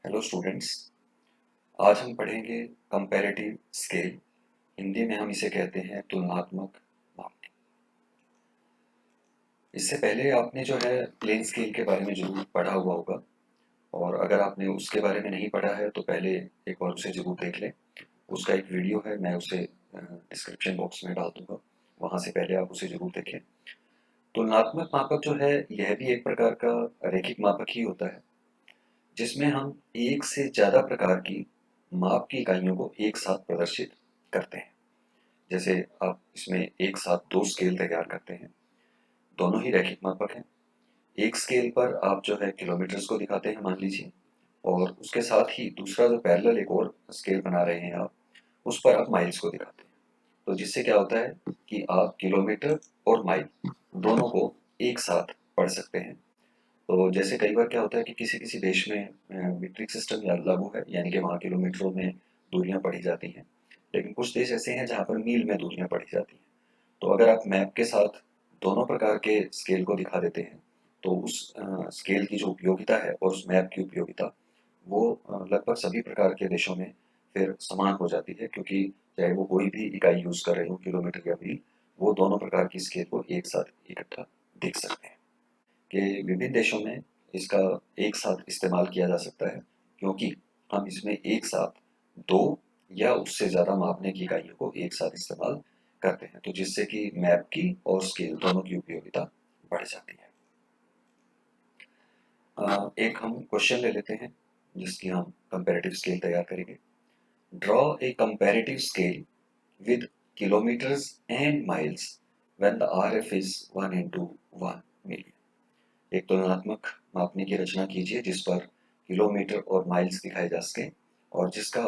Hello students. आज हम पढ़ेंगे कंपैरेटिव स्केल। हिंदी में हम इसे कहते हैं तुलनात्मक मापनी। इससे पहले आपने जो है प्लेन स्केल के बारे में जरूर पढ़ा हुआ होगा, और अगर आपने उसके बारे में नहीं पढ़ा है तो पहले एक बार उसे जरूर देख लें। उसका एक वीडियो है, मैं उसे डिस्क्रिप्शन बॉक्स में डाल दूंगा, वहाँ से पहले आप उसे जरूर देखें। तुलनात्मक मापक जो है यह भी एक प्रकार का रैखिक मापक ही होता है, जिसमें हम एक से ज़्यादा प्रकार की माप की इकाइयों को एक साथ प्रदर्शित करते हैं। जैसे आप इसमें एक साथ दो स्केल तैयार करते हैं, दोनों ही रैखिक मापक हैं। एक स्केल पर आप जो है किलोमीटर्स को दिखाते हैं मान लीजिए, और उसके साथ ही दूसरा जो पैरेलल एक और स्केल बना रहे हैं आप, उस पर आप माइल्स को दिखाते हैं। तो जिससे क्या होता है कि आप किलोमीटर और माइल दोनों को एक साथ पढ़ सकते हैं। तो जैसे कई बार क्या होता है कि किसी किसी देश में मीट्रिक सिस्टम या लागू है, यानी कि वहाँ किलोमीटरों में दूरियां पढ़ी जाती हैं, लेकिन कुछ देश ऐसे हैं जहाँ पर मील में दूरियां पढ़ी जाती हैं। तो अगर आप मैप के साथ दोनों प्रकार के स्केल को दिखा देते हैं, तो उस स्केल की जो उपयोगिता है और उस मैप की उपयोगिता वो लगभग सभी प्रकार के देशों में फिर समान हो जाती है, क्योंकि चाहे वो कोई भी इकाई यूज कर रहे हो, किलोमीटर या मील, वो दोनों प्रकार की स्केल को एक साथ इकट्ठा देख सकते हैं। कि विभिन्न देशों में इसका एक साथ इस्तेमाल किया जा सकता है, क्योंकि हम इसमें एक साथ दो या उससे ज़्यादा मापने की इकाइयों को एक साथ इस्तेमाल करते हैं, तो जिससे कि मैप की और स्केल दोनों की उपयोगिता बढ़ जाती है। एक हम क्वेश्चन ले लेते हैं जिसकी हम कंपैरेटिव स्केल तैयार करेंगे। Draw a comparative scale with kilometres and miles when the RF is 1:1 million. एक तुलनात्मक मापनी की रचना कीजिए जिस पर किलोमीटर और माइल्स दिखाए जा सके, और जिसका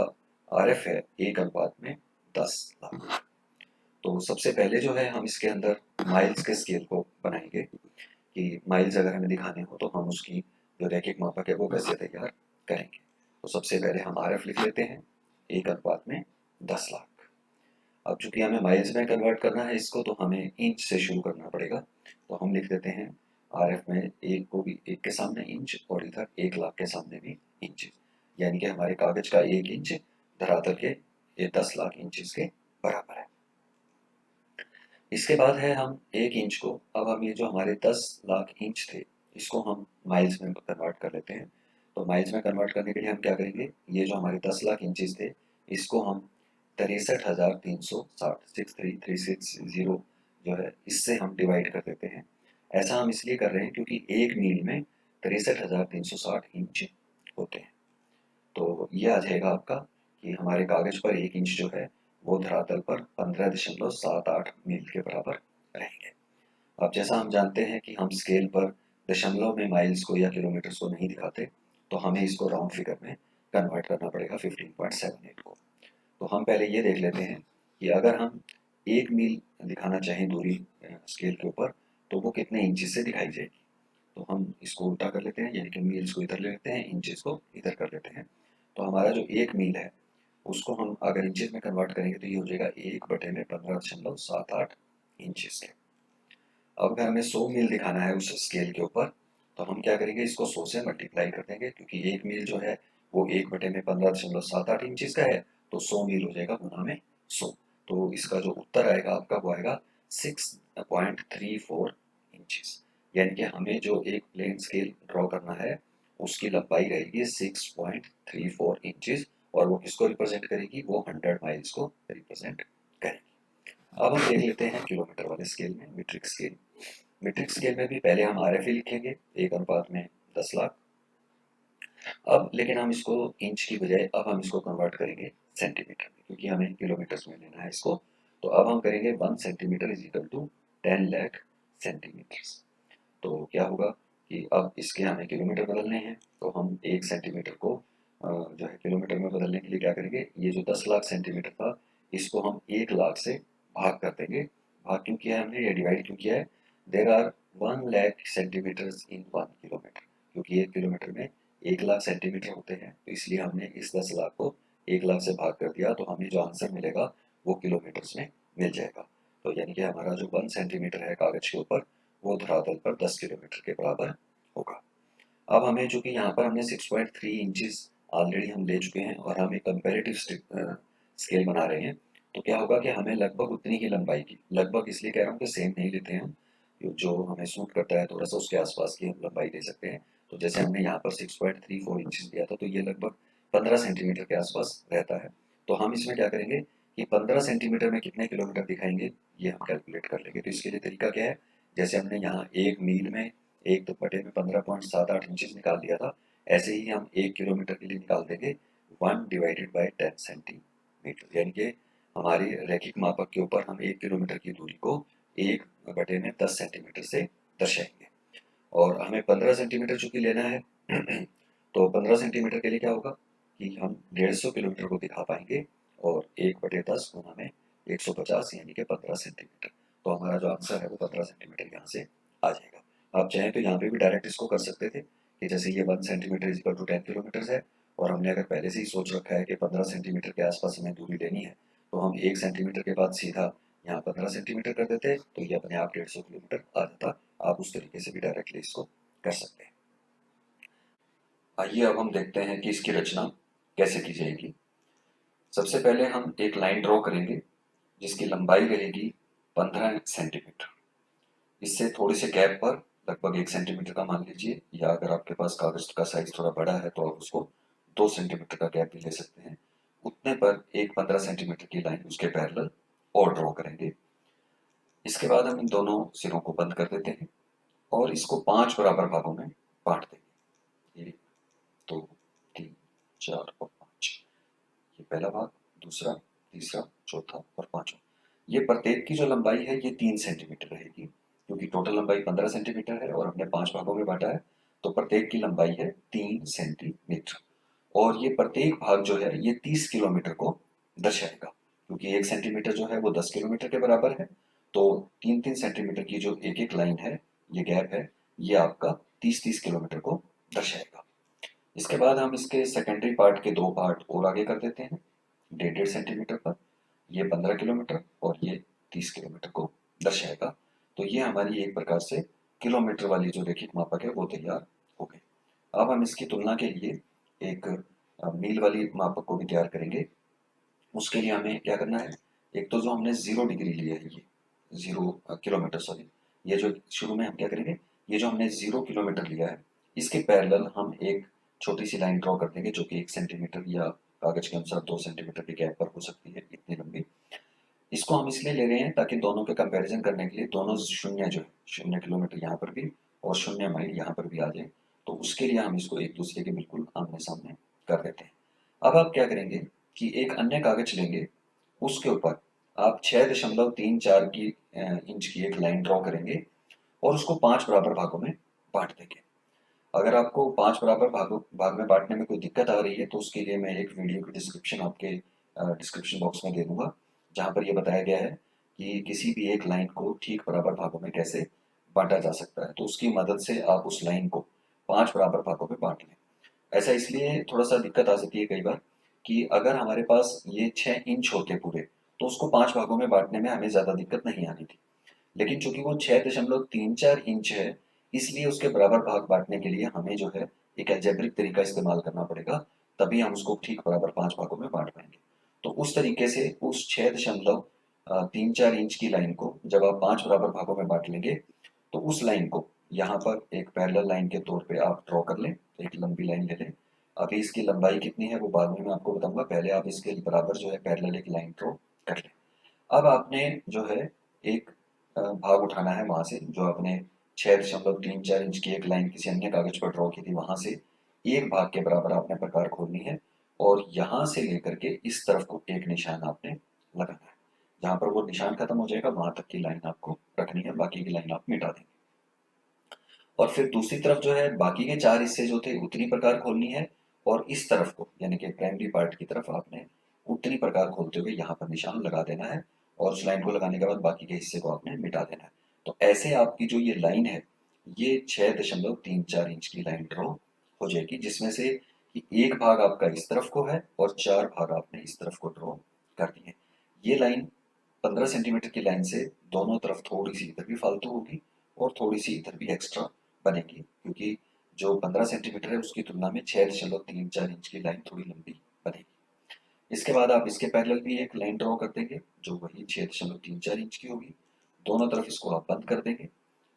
आरएफ है 1:10 लाख। तो सबसे पहले जो है हम इसके अंदर माइल्स के स्केल को बनाएंगे कि माइल्स अगर हमें दिखाने हो तो हम उसकी जो रैखिक मापक है वो कैसे तैयार करेंगे। तो सबसे पहले हम आरएफ लिख लेते हैं 1:10 लाख। अब चूंकि हमें माइल्स में कन्वर्ट करना है इसको, तो हमें इंच से शुरू करना पड़ेगा। तो हम लिख देते हैं आरएफ में एक को भी एक के सामने इंच, और इधर 1 लाख के सामने भी इंच, यानी कि हमारे कागज का 1 इंच धरातल के ये 10 लाख इंचेस के बराबर है। इसके बाद है हम 1 इंच को, अब हम ये जो हमारे 10 लाख इंच थे इसको हम माइल्स में कन्वर्ट कर लेते हैं। तो माइल्स में कन्वर्ट करने के लिए हम क्या करेंगे, ये जो हमारे 10 लाख इंचेस थे इसको हम 63,360 63360 जो है इससे हम डिवाइड कर देते हैं। ऐसा हम इसलिए कर रहे हैं क्योंकि एक मील में 63,360 इंच होते हैं। तो ये आ जाएगा आपका कि हमारे कागज पर 1 इंच जो है वो धरातल पर 15.78 मील के बराबर रहेंगे। अब जैसा हम जानते हैं कि हम स्केल पर दशमलव में माइल्स को या किलोमीटर्स को नहीं दिखाते, तो हमें इसको राउंड फिगर में कन्वर्ट करना पड़ेगा 15.78 को। तो हम पहले ये देख लेते हैं कि अगर हम 1 मील दिखाना चाहें दूरी स्केल के ऊपर, तो वो कितने इंचेस से दिखाई जाएगी। तो हम इसको उल्टा कर लेते हैं, यानी कि मील्स को इधर ले लेते हैं, इंचेस को इधर कर लेते हैं। तो हमारा जो 1 मील है उसको हम अगर इंचेस में कन्वर्ट करेंगे तो ये हो जाएगा 1/15.78 इंचेस के। अब अगर हमें 100 मील दिखाना है उस स्केल के ऊपर, तो हम क्या करेंगे, इसको 100 से मल्टीप्लाई कर देंगे, क्योंकि 1 मील जो है वो 1/15.78 इंचेस का है। तो 100 मील हो जाएगा गुना में 100। तो इसका जो उत्तर आएगा आपका वो आएगा 6.34 इंचेस। यानी कि हमें जो एक प्लेन स्केल ड्रॉ करना है उसकी लंबाई रहेगी 6.34 इंचेस, और वो किसको रिप्रेजेंट करेगी, वो 100 माइल्स को रिप्रेजेंट करेगी। अब हम देख लेते हैं किलोमीटर वाले स्केल में, मीट्रिक स्केल। मीट्रिक स्केल में भी पहले हम आरएफ लिखेंगे 1:10 लाख। अब लेकिन हम इसको इंच की बजाय अब हम इसको कन्वर्ट करेंगे सेंटीमीटर में, क्योंकि हमें किलोमीटर्स में लेना है इसको। तो अब हम करेंगे 1 centimetre is equal to 10 lakh centimetres. तो क्या होगा कि अब इसके हमें किलोमीटर बदलने हैं, तो हम 1 सेंटीमीटर को जो है किलोमीटर में बदलने के लिए क्या करेंगे, ये जो 10 लाख सेंटीमीटर था इसको हम 1 लाख से भाग कर देंगे। भाग क्यों किया है हमने, ये डिवाइड क्यों किया है, there are 1 lakh centimetres in 1 kilometre, क्योंकि 1 किलोमीटर में 1 लाख सेंटीमीटर होते हैं, तो इसलिए हमने इस 10 लाख को 1 लाख से भाग कर दिया, तो हमें जो आंसर मिलेगा वो किलोमीटर्स में मिल जाएगा। तो यानी कि हमारा जो 1 सेंटीमीटर है कागज के ऊपर वो धरातल पर 10 किलोमीटर के बराबर होगा। अब हमें चूंकि यहाँ पर हमने 6.3 इंचेस ऑलरेडी हम ले चुके हैं और हम एक कंपेरेटिव स्केल बना रहे हैं, तो क्या होगा कि हमें लगभग उतनी ही लंबाई की, लगभग इसलिए कह रहा हूँ कि सेम नहीं लेते हैं हम, जो हमें सूट करता है थोड़ा सा उसके आसपास की हम लंबाई ले सकते हैं। तो जैसे हमने यहाँ पर 6.34 इंचेस दिया था, तो ये लगभग 15 सेंटीमीटर के आसपास रहता है। तो हम इसमें क्या करेंगे कि 15 सेंटीमीटर में कितने किलोमीटर दिखाएंगे, ये हम कैलकुलेट कर लेंगे। तो इसके लिए तरीका क्या है, जैसे हमने यहाँ 1 मील में 1/15.78 इंचेस निकाल दिया था, ऐसे ही हम 1 किलोमीटर के लिए निकाल देंगे 1/10 सेंटीमीटर, यानी कि हमारी रैखिक मापक के ऊपर हम 1 किलोमीटर की दूरी को 1/10 सेंटीमीटर से दर्शाएंगे। और हमें 15 सेंटीमीटर चूंकि लेना है तो 15 सेंटीमीटर के लिए क्या होगा कि हम 150 किलोमीटर को दिखा पाएंगे, और 1/10 गुना में 150 यानी कि 15 सेंटीमीटर। तो हमारा जो आंसर है वो 15 सेंटीमीटर यहाँ से आ जाएगा। आप चाहें तो यहाँ पे भी डायरेक्ट इसको कर सकते थे कि जैसे ये 1 सेंटीमीटर इक्वल टू 10 किलोमीटर है, और हमने अगर पहले से ही सोच रखा है कि 15 सेंटीमीटर के आसपास हमें दूरी लेनी है, तो हम 1 सेंटीमीटर के बाद सीधा यहाँ 15 सेंटीमीटर कर देते, तो ये अपने आप 150 किलोमीटर आ जाता। आप उस तरीके से भी डायरेक्टली इसको कर सकते हैं। आइए अब हम देखते हैं कि इसकी रचना कैसे की जाएगी। सबसे पहले हम एक लाइन ड्रॉ करेंगे जिसकी लंबाई रहेगी 15 सेंटीमीटर। इससे थोड़ी से गैप पर लगभग 1 सेंटीमीटर का मान लीजिए, या अगर आपके पास कागज का साइज थोड़ा बड़ा है तो आप उसको 2 सेंटीमीटर का गैप भी ले सकते हैं। उतने पर एक 15 सेंटीमीटर की लाइन उसके पैरेलल और ड्रॉ करेंगे। इसके बाद हम इन दोनों सिरों को बंद कर देते हैं और इसको 5 बराबर भागों में बांट देंगे। 1, 2, 3, 4 और 5। ये पहला भाग, दूसरा, तीसरा, चौथा और पांचवा। ये प्रत्येक की जो लंबाई है ये 3 सेंटीमीटर रहेगी, क्योंकि टोटल लंबाई 15 सेंटीमीटर है और हमने 5 भागों में बांटा है, तो प्रत्येक की लंबाई है 3 सेंटीमीटर। और ये प्रत्येक भाग जो है ये 30 किलोमीटर को दर्शाएगा, क्योंकि 1 सेंटीमीटर जो है वो 10 किलोमीटर के बराबर है। तो 3-3 सेंटीमीटर की जो एक एक लाइन है, ये गैप है, ये आपका 30-30 किलोमीटर को दर्शाएगा। इसके बाद हम इसके सेकेंडरी पार्ट के 2 पार्ट और आगे कर देते हैं 1.5 सेंटीमीटर पर। ये 15 किलोमीटर और ये 30 किलोमीटर को दर्शाएगा। तो ये हमारी एक प्रकार से किलोमीटर वाली जो रैखिक मापक है वो तैयार हो गई। अब हम इसकी तुलना के लिए एक मील वाली मापक को भी तैयार करेंगे। उसके लिए हमें क्या करना है, एक तो जो हमने 0 डिग्री लिया है, ये 0 किलोमीटर, सॉरी, ये जो शुरू में हम क्या करेंगे, ये जो हमने 0 किलोमीटर लिया है इसके पैरेलल हम एक छोटी सी लाइन ड्रॉ कर देंगे जो कि 1 सेंटीमीटर या कागज के अनुसार 2 सेंटीमीटर के गैप पर हो सकती है, इतनी लंबी। इसको हम इसलिए ले रहे हैं ताकि दोनों के कंपैरिजन करने के लिए दोनों शून्य जो है, 0 किलोमीटर यहाँ पर भी और 0 माइल यहाँ पर भी आ जाए, तो उसके लिए हम इसको एक दूसरे के बिल्कुल आमने सामने कर देते हैं। अब आप क्या करेंगे कि एक अन्य कागज लेंगे, उसके ऊपर आप 6.34 इंच की एक लाइन ड्रॉ करेंगे और उसको 5 बराबर भागों में बांट देंगे। अगर आपको 5 बराबर भाग में बांटने में कोई दिक्कत आ रही है तो उसके लिए मैं एक वीडियो की डिस्क्रिप्शन आपके डिस्क्रिप्शन बॉक्स में दे दूंगा, जहाँ पर यह बताया गया है कि किसी भी एक लाइन को ठीक बराबर भागों में कैसे बांटा जा सकता है। तो उसकी मदद से आप उस लाइन को 5 बराबर भागों में बांट लें। ऐसा इसलिए थोड़ा सा दिक्कत आ सकती है कई बार कि अगर हमारे पास ये 6 इंच होते पूरे, तो उसको 5 भागों में बांटने में हमें ज़्यादा दिक्कत नहीं आनी थी। लेकिन चूंकि वो 6.34 इंच है, इसलिए उसके बराबर भाग बांटने के लिए हमें जो है एक अलजेब्रिक तरीका इस्तेमाल करना पड़ेगा, तभी हम उसको ठीक बराबर 5 भागों में बांट पाएंगे। तो उस तरीके से उस 6.34 इंच की लाइन को जब आप 5 बराबर भागों में बांट लेंगे, तो उस लाइन को यहाँ पर एक पैरेलल लाइन के तौर पे आप ड्रॉ कर लें, एक लंबी लाइन ले लें। अभी इसकी लंबाई कितनी है वो बाद में मैं आपको बताऊंगा, पहले आप इसके बराबर जो है पैरेलल एक लाइन ड्रॉ कर लें। अब आपने जो है एक भाग उठाना है वहां से, जो आपने 6.34 इंच की एक लाइन किसी अन्य कागज पर ड्रॉ की थी, वहां से एक भाग के बराबर आपने प्रकार खोलनी है और यहां से लेकर के इस तरफ को एक निशान आपने लगाना है। जहां पर वो निशान खत्म हो जाएगा वहां तक की लाइन आपको रखनी है, बाकी की लाइन आप मिटा देंगे। और फिर दूसरी तरफ जो है बाकी के 4 हिस्से जो थे उतनी प्रकार खोलनी है, और इस तरफ को यानी कि प्राइमरी पार्ट की तरफ आपने उतनी प्रकार खोलते हुए यहाँ पर निशान लगा देना है, और उस लाइन को लगाने के बाद बाकी के हिस्से को आपने मिटा देना है। तो ऐसे आपकी जो ये लाइन है ये 6.34 इंच की लाइन ड्रॉ हो जाएगी, जिसमें से एक भाग आपका इस तरफ को है और 4 भाग आपने इस तरफ को ड्रॉ कर दिए। ये लाइन 15 सेंटीमीटर की लाइन से दोनों तरफ थोड़ी सी इधर भी फालतू होगी और थोड़ी सी इधर भी एक्स्ट्रा बनेगी, क्योंकि जो 15 सेंटीमीटर है उसकी तुलना में 6.34 इंच की लाइन थोड़ी लंबी बनेगी। इसके बाद आप इसके पैरेलल भी एक लाइन ड्रॉ कर देंगे जो वही 6.34 इंच की होगी। दोनों तरफ इसको आप बंद कर देंगे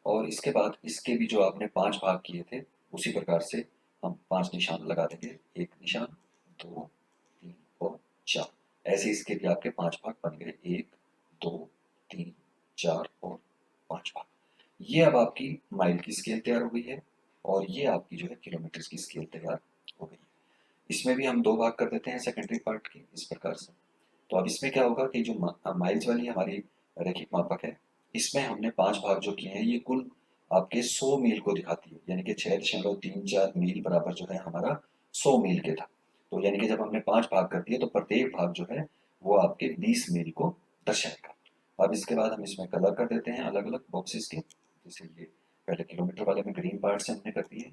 और इसके बाद इसके भी जो आपने 5 भाग किए थे उसी प्रकार से हम 5 निशान लगा देंगे। 1 निशान, 2, 3 और 4। ऐसे इसके भी आपके 5 भाग बन गए। 1, 2, 3, 4 और 5 भाग। ये अब आपकी माइल की स्केल तैयार हो गई है और ये आपकी जो है किलोमीटर की स्केल तैयार हो गई है। इसमें भी हम 2 भाग कर देते हैं सेकेंडरी पार्ट के इस प्रकार से। तो अब इसमें क्या होगा कि जो माइल्स वाली हमारी रैखिक मापक है, इसमें हमने 5 भाग जो किए हैं ये कुल आपके 100 मील को दिखाती है। यानी कि 6.34 मील बराबर जो है हमारा 100 मील के था। तो यानी कि जब हमने 5 भाग कर दिए तो प्रत्येक भाग जो है वो आपके 20 मील को दर्शाएगा। अब इसके बाद हम इसमें कलर कर देते हैं अलग अलग बॉक्सेस के। जैसे ये पहले किलोमीटर वाले में ग्रीन पार्ट से हमने कर दिए।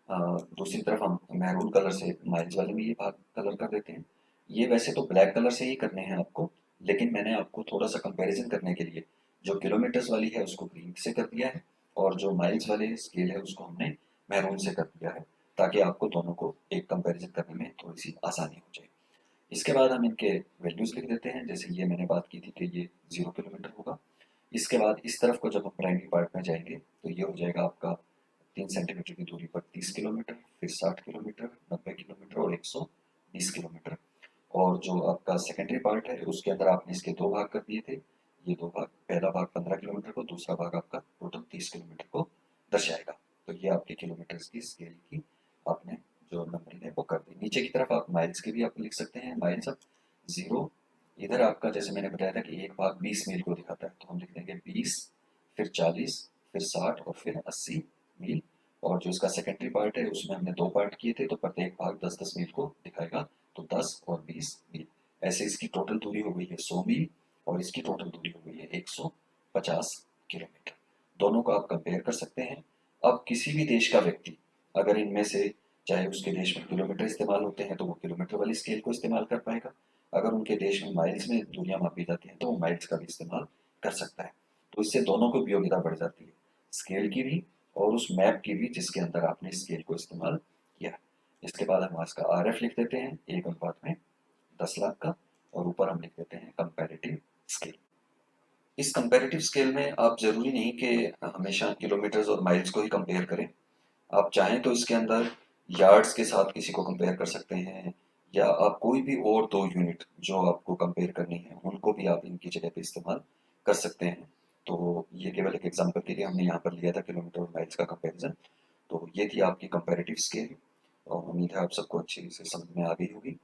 दूसरी तरफ हम मैरून कलर से माइल्स वाले में ये भाग कलर कर देते हैं। ये वैसे तो ब्लैक कलर से ही करने हैं आपको, लेकिन मैंने आपको थोड़ा सा कंपैरिजन करने के लिए जो किलोमीटर्स वाली है उसको ग्रीन से कर दिया है और जो माइल्स वाले स्केल है उसको हमने मैरून से कर दिया है, ताकि आपको दोनों को एक कंपैरिजन करने में थोड़ी सी आसानी हो जाए। इसके बाद हम इनके वैल्यूज लिख देते हैं। जैसे ये मैंने बात की थी कि ये 0 किलोमीटर होगा। इसके बाद इस तरफ को जब हम प्राइमरी पार्ट में जाएंगे तो ये हो जाएगा आपका 3 सेंटीमीटर की दूरी पर 30 किलोमीटर, फिर 60 किलोमीटर, 90 किलोमीटर और 120 किलोमीटर। और जो आपका सेकेंडरी पार्ट है उसके अंदर आपने इसके 2 भाग कर दिए थे। ये 2 भाग, पहला भाग 15 किलोमीटर को, दूसरा भाग आपका टोटल 30 किलोमीटर को दर्शाएगा। तो ये आपके किलोमीटर की स्केल की आपने जो नंबरिंग है वो कर दी। नीचे की तरफ आप माइल्स के भी आप लिख सकते हैं। माइल्स अब 0, इधर आपका जैसे मैंने बताया था कि एक भाग 20 मील को दिखाता है, तो हम लिख देंगे 20, फिर 40, फिर 60 और फिर 80 मील। और जो इसका सेकेंडरी पार्ट है उसमें हमने 2 पार्ट किए थे, तो प्रत्येक भाग 10-10 मील को दिखाएगा। तो 10 और 20 मील। ऐसे इसकी टोटल दूरी हो गई है 100 मील और इसकी टोटल दूरी हो गई है 150 किलोमीटर। दोनों को आप कंपेयर कर सकते हैं। अब किसी भी देश का व्यक्ति अगर इनमें से, चाहे उसके देश में किलोमीटर इस्तेमाल होते हैं तो वो किलोमीटर वाली स्केल को इस्तेमाल कर पाएगा। अगर उनके देश में माइल्स में दूरियां मापी जाती हैं तो वो माइल्स का भी इस्तेमाल कर सकता है। तो इससे दोनों की उपयोगिता बढ़ जाती है, स्केल की भी और उस मैप की भी जिसके अंदर आपने स्केल को इस्तेमाल किया। इसके बाद हम इसका RF लिख देते हैं 1:10 लाख का, और ऊपर हम लिख देते हैं कंपैरेटिव स्केल। इस कंपैरेटिव स्केल में आप जरूरी नहीं कि हमेशा किलोमीटर्स और माइल्स को ही कंपेयर करें। आप चाहें तो इसके अंदर यार्ड्स के साथ किसी को कंपेयर कर सकते हैं, या आप कोई भी और 2 यूनिट जो आपको कंपेयर करनी है उनको भी आप इनकी जगह पे इस्तेमाल कर सकते हैं। तो ये केवल एक एग्जांपल के लिए हमने यहाँ पर लिया था किलोमीटर और माइल्स का कंपैरिजन। तो ये थी आपकी कंपैरेटिव स्केल और उम्मीद है आप सबको अच्छी से समझ में आ गई होगी।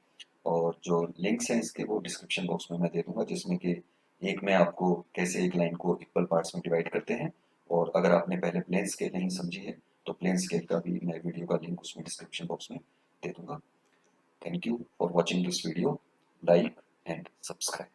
और जो लिंक्स हैं इसके वो डिस्क्रिप्शन बॉक्स में मैं दे दूंगा, जिसमें कि एक में आपको कैसे एक लाइन को इक्वल पार्ट्स में डिवाइड करते हैं, और अगर आपने पहले प्लेन स्केल नहीं समझी है तो प्लेन स्केल का भी मैं वीडियो का लिंक उसमें डिस्क्रिप्शन बॉक्स में दे दूंगा। Thank you for watching this video. Like and subscribe.